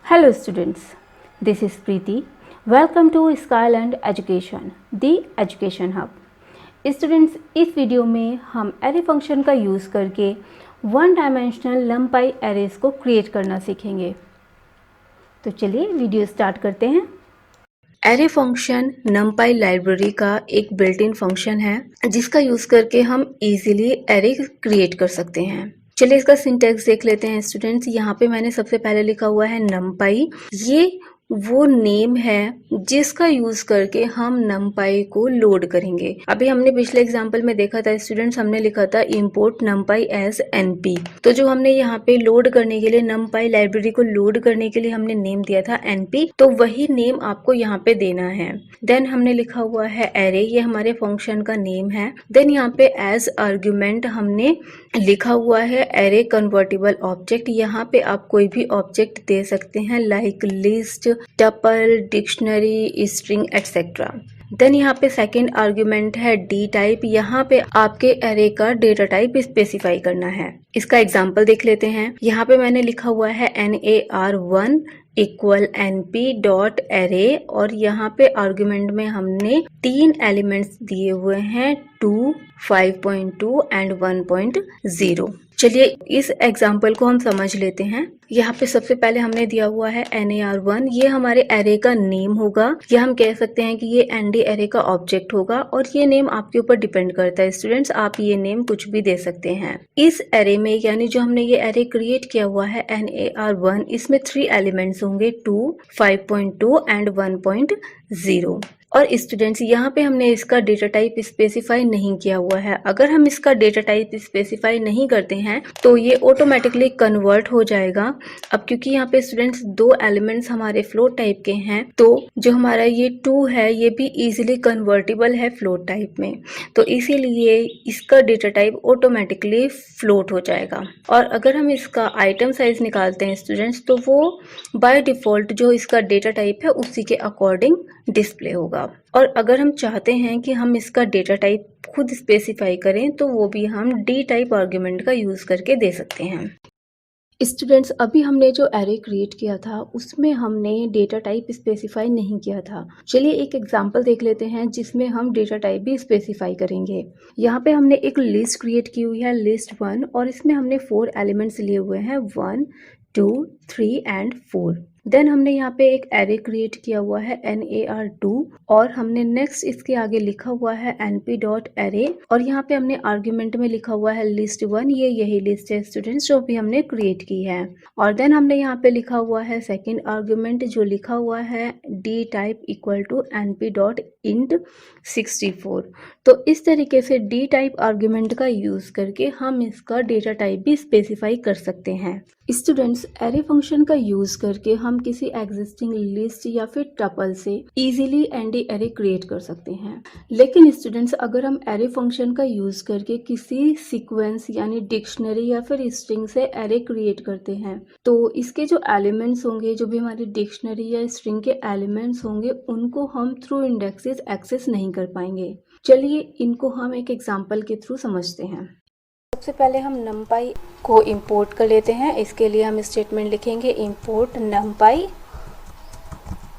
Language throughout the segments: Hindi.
Hello students, this is Preeti. Welcome to Skyland Education, the Education Hub. Students, इस वीडियो में हम एरे फंक्शन का यूज़ करके वन डायमेंशनल numpy एरेज को क्रिएट करना सीखेंगे। तो चलिए वीडियो स्टार्ट करते हैं। एरे फंक्शन numpy लाइब्रेरी का एक बिल्ट इन फंक्शन है जिसका यूज़ करके हम इजीली एरे क्रिएट कर सकते हैं। चलिए इसका सिंटैक्स देख लेते हैं स्टूडेंट्स। यहाँ पे मैंने सबसे पहले लिखा हुआ है numpy। ये वो नेम है जिसका यूज करके हम numpy को लोड करेंगे। अभी हमने पिछले एग्जांपल में देखा था स्टूडेंट्स, हमने लिखा था import numpy as np। तो जो हमने यहाँ पे लोड करने के लिए numpy लाइब्रेरी को लोड करने के लिए हमने नेम दिया था np, तो वही नेम आपको यहाँ पे देना है। देन हमने लिखा हुआ है array, ये हमारे फंक्शन का नेम है। देन यहाँ पे एज आर्ग्यूमेंट हमने लिखा हुआ है array कन्वर्टेबल ऑब्जेक्ट। यहाँ पे आप कोई भी ऑब्जेक्ट दे सकते हैं like list, tuple, dictionary, string etcetera. Then यहाँ पे सेकेंड आर्ग्यूमेंट है डी टाइप। यहाँ पे आपके एरे का डेटा टाइप स्पेसिफाई करना है। इसका एग्जांपल देख लेते हैं। यहाँ पे मैंने लिखा हुआ है NAR1 equal NP dot array और यहाँ पे आर्ग्यूमेंट में हमने 3 एलिमेंट्स दिए हुए हैं 2, 5.2 एंड 1.0। चलिए इस एग्जाम्पल को हम समझ लेते हैं। यहाँ पे सबसे पहले हमने दिया हुआ है NAR1, ये हमारे एरे का नेम होगा, या हम कह सकते हैं कि ये ND एरे का ऑब्जेक्ट होगा और ये नेम आपके ऊपर डिपेंड करता है स्टूडेंट्स, आप ये नेम कुछ भी दे सकते हैं। इस एरे में यानी जो हमने ये एरे क्रिएट किया हुआ है NAR1, इसमें 3 एलिमेंट्स होंगे 2, 5.2 एंड 1.0। और स्टूडेंट्स यहाँ पे हमने इसका डेटा टाइप स्पेसिफाई नहीं किया हुआ है। अगर हम इसका डेटा टाइप स्पेसिफाई नहीं करते हैं तो ये ऑटोमेटिकली कन्वर्ट हो जाएगा। अब क्योंकि यहाँ पे स्टूडेंट्स 2 एलिमेंट्स हमारे फ्लोट टाइप के हैं, तो जो हमारा ये 2 है ये भी इजीली कन्वर्टेबल है फ्लोट टाइप में, तो इसीलिए इसका डेटा टाइप ऑटोमेटिकली फ्लोट हो जाएगा। और अगर हम इसका आइटम साइज निकालते हैं स्टूडेंट्स, तो वो बाय डिफॉल्ट जो इसका डेटा टाइप है उसी के अकॉर्डिंग डिस्प्ले होगा। और अगर हम चाहते हैं कि हम इसका डेटा टाइप खुद स्पेसिफाई करें तो वो भी हम डी टाइप आर्ग्यूमेंट का यूज करके दे सकते हैं। स्टूडेंट्स, अभी हमने जो एरे क्रिएट किया था उसमें हमने डेटा टाइप स्पेसिफाई नहीं किया था। चलिए एक एग्जांपल देख लेते हैं जिसमें हम डेटा टाइप भी स्पेसिफाई करेंगे। यहाँ पे हमने एक लिस्ट क्रिएट की हुई है, लिस्ट 1, और इसमें हमने 4 एलिमेंट्स लिए हुए हैं 1, 2, 3 एंड 4। देन हमने यहाँ पे एक एरे क्रिएट किया हुआ है NAR2 और हमने नेक्स्ट इसके आगे लिखा हुआ है NP डॉट एरे और यहाँ पे हमने आर्ग्यूमेंट में लिखा हुआ है लिस्ट 1। ये यही लिस्ट है स्टूडेंट्स जो भी हमने क्रिएट की है। और देन हमने यहाँ पे लिखा हुआ है सेकेंड आर्ग्यूमेंट जो लिखा हुआ है D type equal to NP dot int 64। तो इस तरीके से डी टाइप आर्ग्यूमेंट का यूज करके हम इसका डेटा टाइप भी स्पेसिफाई कर सकते हैं। स्टूडेंट्स, एरे फंक्शन का यूज करके हम किसी एग्जिस्टिंग लिस्ट या फिर टपल से इजीली एनडी एरे क्रिएट कर सकते हैं। लेकिन स्टूडेंट्स, अगर हम एरे फंक्शन का यूज करके किसी सीक्वेंस यानी डिक्शनरी या फिर स्ट्रिंग से एरे क्रिएट करते हैं तो इसके जो एलिमेंट्स होंगे, जो भी हमारी डिक्शनरी या स्ट्रिंग के एलिमेंट्स होंगे, उनको हम थ्रू इंडेक्सेस एक्सेस नहीं कर पाएंगे। चलिए इनको हम एक एग्जाम्पल के थ्रू समझते हैं। सबसे पहले हम numpy को इंपोर्ट कर लेते हैं। इसके लिए हम स्टेटमेंट लिखेंगे import numpy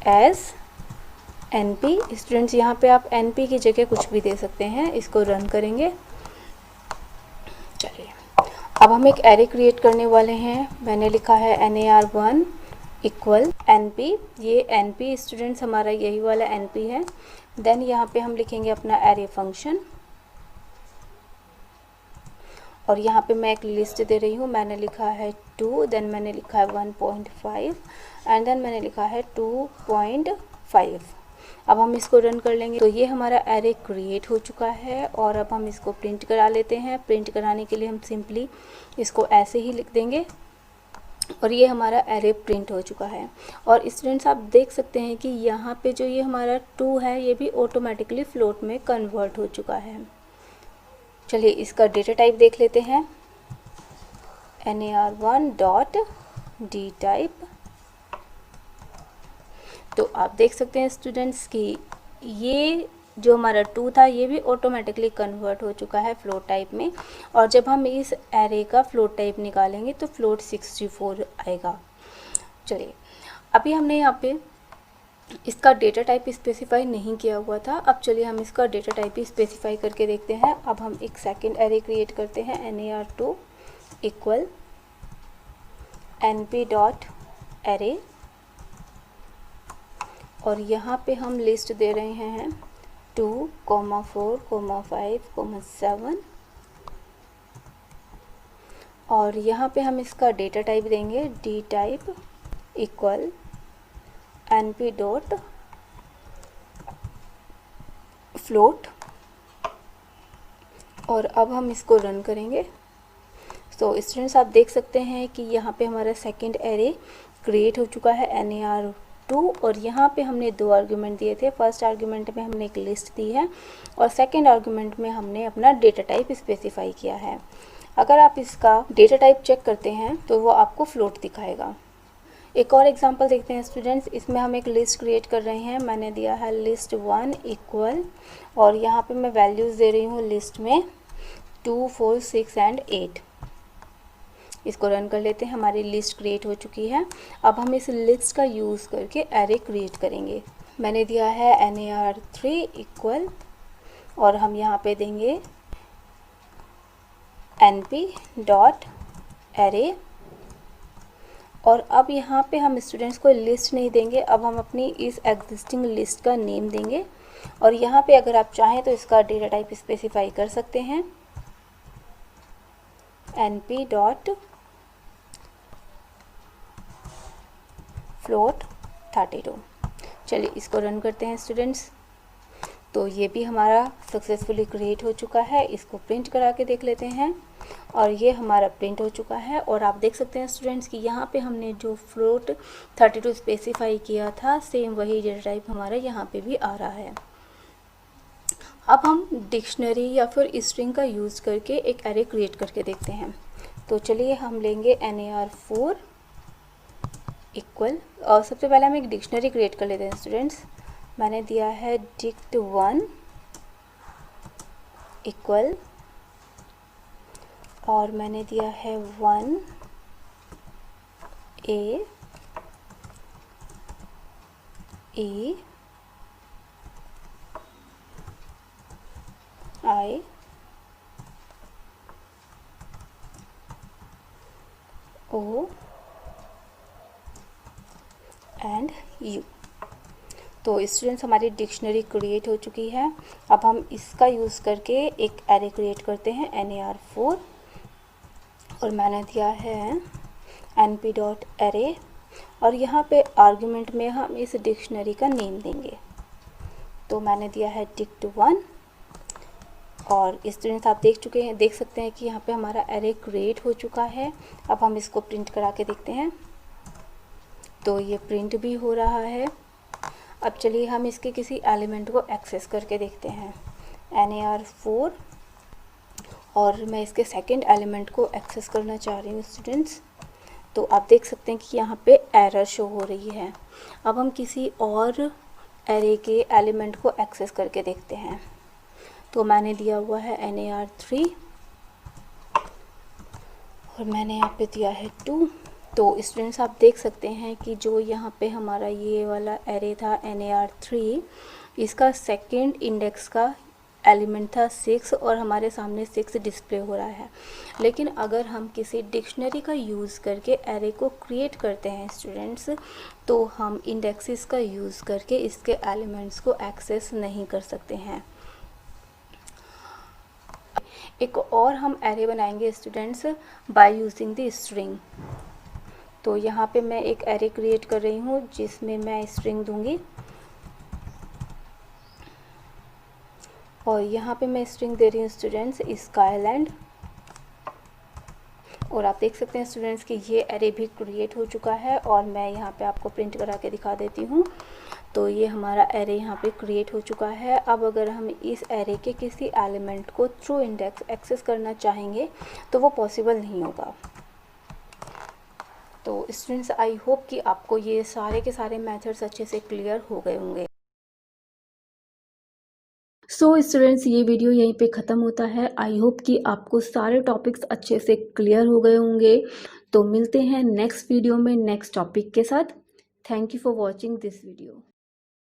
as np। Students, यहाँ पे आप np की जगह कुछ भी दे सकते हैं। इसको रन करेंगे। चलिए अब हम एक एरे क्रिएट करने वाले हैं। मैंने लिखा है NAR1 इक्वल NP। ये NP स्टूडेंट्स हमारा यही वाला NP है। देन यहाँ पे हम लिखेंगे अपना एरे फंक्शन और यहाँ पे मैं एक लिस्ट दे रही हूँ। मैंने लिखा है 2, देन मैंने लिखा है 1.5 एंड देन मैंने लिखा है 2.5। अब हम इसको रन कर लेंगे तो ये हमारा एरे क्रिएट हो चुका है और अब हम इसको प्रिंट करा लेते हैं। प्रिंट कराने के लिए हम सिंपली इसको ऐसे ही लिख देंगे और ये हमारा एरे प्रिंट हो चुका है। और स्टूडेंट्स, आप देख सकते हैं कि यहाँ पे जो ये हमारा 2 है ये भी ऑटोमेटिकली फ्लोट में कन्वर्ट हो चुका है। चलिए इसका डेटा टाइप देख लेते हैं NAR1 डॉट डी टाइप। तो आप देख सकते हैं स्टूडेंट्स कि ये जो हमारा 2 था ये भी ऑटोमेटिकली कन्वर्ट हो चुका है फ्लोट टाइप में। और जब हम इस एरे का फ्लोट टाइप निकालेंगे तो फ्लोट 64 आएगा। चलिए अभी हमने यहाँ पे इसका डेटा टाइप स्पेसिफाई नहीं किया हुआ था, अब चलिए हम इसका डेटा टाइप भी स्पेसिफाई करके देखते हैं। अब हम एक सेकंड एरे क्रिएट करते हैं, NAR2 equal NP dot array, और यहाँ पे हम लिस्ट दे रहे हैं 2, 4, 5, 7, और यहाँ पे हम इसका डेटा टाइप देंगे D type equal NP dot float, और अब हम इसको रन करेंगे। तो स्टूडेंट्स आप देख सकते हैं कि यहाँ पे हमारा सेकंड एरे क्रिएट हो चुका है NAR2, और यहाँ पे हमने 2 आर्गुमेंट दिए थे। फर्स्ट आर्गुमेंट में हमने एक लिस्ट दी है और सेकंड आर्गुमेंट में हमने अपना डेटा टाइप स्पेसिफाई किया है। अगर आप इसका डेटा टाइप चेक करते हैं तो वो आपको फ्लोट दिखाएगा। एक और एग्जांपल देखते हैं स्टूडेंट्स, इसमें हम एक लिस्ट क्रिएट कर रहे हैं। मैंने दिया है लिस्ट 1 इक्वल, और यहाँ पे मैं वैल्यूज़ दे रही हूँ लिस्ट में 2, 4, 6 एंड 8। इसको रन कर लेते हैं, हमारी लिस्ट क्रिएट हो चुकी है। अब हम इस लिस्ट का यूज़ करके एरे क्रिएट करेंगे। मैंने दिया है NAR3 इक्वल, और हम यहाँ पे देंगे NP डॉट एरे, और अब यहाँ पे हम स्टूडेंट्स को लिस्ट नहीं देंगे, अब हम अपनी इस एग्जिस्टिंग लिस्ट का नेम देंगे। और यहाँ पे अगर आप चाहें तो इसका डेटा टाइप स्पेसिफाई कर सकते हैं, NP डॉट फ्लोट 32। चलिए इसको रन करते हैं स्टूडेंट्स। तो ये भी हमारा सक्सेसफुली क्रिएट हो चुका है। इसको प्रिंट करा के देख लेते हैं, और ये हमारा प्रिंट हो चुका है। और आप देख सकते हैं स्टूडेंट्स कि यहाँ पे हमने जो फ्लोट 32 स्पेसिफाई किया था, सेम वही डेटा टाइप हमारा यहाँ पे भी आ रहा है। अब हम डिक्शनरी या फिर स्ट्रिंग का यूज़ करके एक एरे क्रिएट करके देखते हैं। तो चलिए हम लेंगे NAR4 इक्वल, और सबसे पहले हम एक डिक्शनरी क्रिएट कर लेते हैं स्टूडेंट्स। मैंने दिया है dict1 इक्वल, और मैंने दिया है 1 A E I O and U। तो स्टूडेंट्स हमारी डिक्शनरी क्रिएट हो चुकी है। अब हम इसका यूज़ करके एक एरे क्रिएट करते हैं NAR4, और मैंने दिया है NP डॉट एरे, और यहाँ पे आर्गुमेंट में हम इस डिक्शनरी का नेम देंगे। तो मैंने दिया है dict1, और स्टूडेंट्स आप देख सकते हैं कि यहाँ पे हमारा एरे क्रिएट हो चुका है। अब हम इसको प्रिंट करा के देखते हैं। तो ये प्रिंट भी हो रहा है। अब चलिए हम इसके किसी एलिमेंट को एक्सेस करके देखते हैं, NAR4, और मैं इसके सेकंड एलिमेंट को एक्सेस करना चाह रही हूँ स्टूडेंट्स। तो आप देख सकते हैं कि यहाँ पे एरर शो हो रही है। अब हम किसी और एरे के एलिमेंट को एक्सेस करके देखते हैं। तो मैंने दिया हुआ है NAR3, और मैंने यहाँ पे दिया है 2। तो स्टूडेंट्स आप देख सकते हैं कि जो यहाँ पे हमारा ये वाला एरे था NAR3, इसका सेकंड इंडेक्स का एलिमेंट था 6, और हमारे सामने 6 डिस्प्ले हो रहा है। लेकिन अगर हम किसी डिक्शनरी का यूज़ करके एरे को क्रिएट करते हैं स्टूडेंट्स, तो हम इंडेक्सेस का यूज़ करके इसके एलिमेंट्स को एक्सेस नहीं कर सकते हैं। एक और हम एरे बनाएंगे students by using the string. तो यहाँ पे मैं एक एरे क्रिएट कर रही हूँ जिसमें मैं स्ट्रिंग दूंगी, और यहाँ पे मैं स्ट्रिंग दे रही हूँ स्टूडेंट्स स्काईलैंड। और आप देख सकते हैं स्टूडेंट्स कि ये एरे भी क्रिएट हो चुका है, और मैं यहाँ पे आपको प्रिंट करा के दिखा देती हूँ। तो ये हमारा एरे यहाँ पे क्रिएट हो चुका है। अब अगर हम इस एरे के किसी एलिमेंट को थ्रू इंडेक्स एक्सेस करना चाहेंगे तो वो पॉसिबल नहीं होगा। तो स्टूडेंट्स आई होप कि आपको ये सारे के सारे मेथड्स अच्छे से क्लियर हो गए होंगे। सो स्टूडेंट्स ये वीडियो यहीं पे ख़त्म होता है। आई होप कि आपको सारे टॉपिक्स अच्छे से क्लियर हो गए होंगे। तो मिलते हैं नेक्स्ट वीडियो में नेक्स्ट टॉपिक के साथ। Thank you for watching this video.